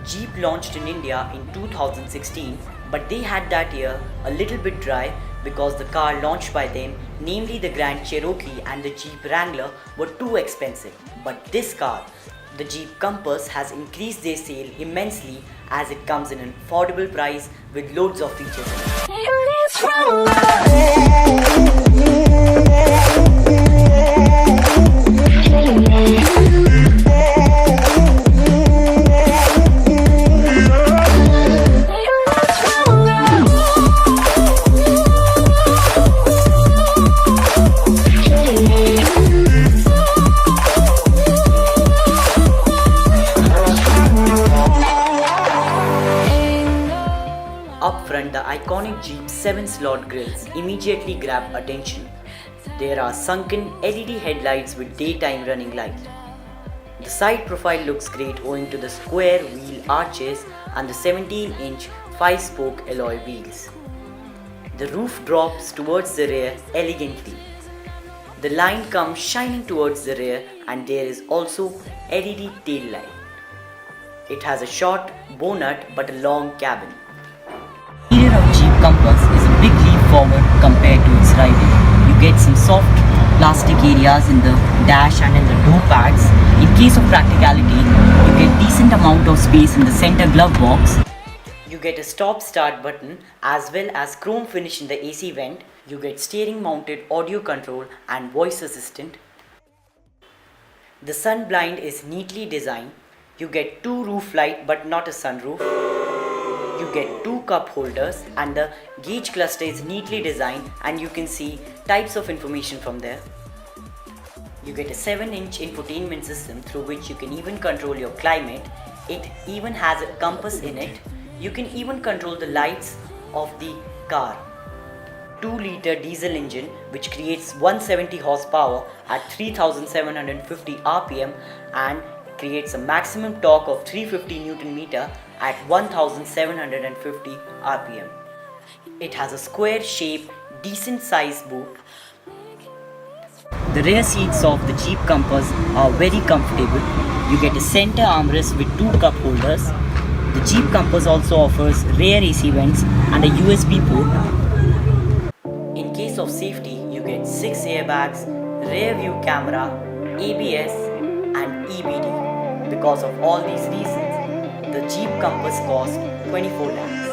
Jeep launched in India in 2016, but they had that year a little bit dry because the car launched by them, namely the Grand Cherokee and the Jeep Wrangler, were too expensive. But this car, the Jeep Compass, has increased their sale immensely as it comes in an affordable price with loads of features in Up front, the iconic Jeep 7-slot grills immediately grab attention. There are sunken LED headlights with daytime running light. The side profile looks great owing to the square wheel arches and the 17-inch 5-spoke alloy wheels. The roof drops towards the rear elegantly. The line comes shining towards the rear and there is also LED tail light. It has a short bonnet but a long cabin. The interior of Jeep Compass is a big leap forward compared to its rival. You get some soft plastic areas in the dash and in the door pads. In case of practicality, you get decent amount of space in the center glove box. You get a stop-start button as well as chrome finish in the AC vent. You get steering mounted audio control and voice assistant. The sun blind is neatly designed. You get two roof light but not a sunroof. You get two cup holders and the gauge cluster is neatly designed and you can see types of information from there. You get a 7-inch infotainment system through which you can even control your climate. It even has a compass in it. You can even control the lights of the car. 2-liter diesel engine which creates 170 horsepower at 3750 RPM and creates a maximum torque of 350 Nm at 1750 RPM. It has a square shape, decent size boot. The rear seats of the Jeep Compass are very comfortable. You get a center armrest with two cup holders. The Jeep Compass also offers rear AC vents and a USB port. In case of safety, you get 6 airbags, rear view camera, ABS and EBD. Because of all these reasons, the Jeep Compass costs 24 lakhs.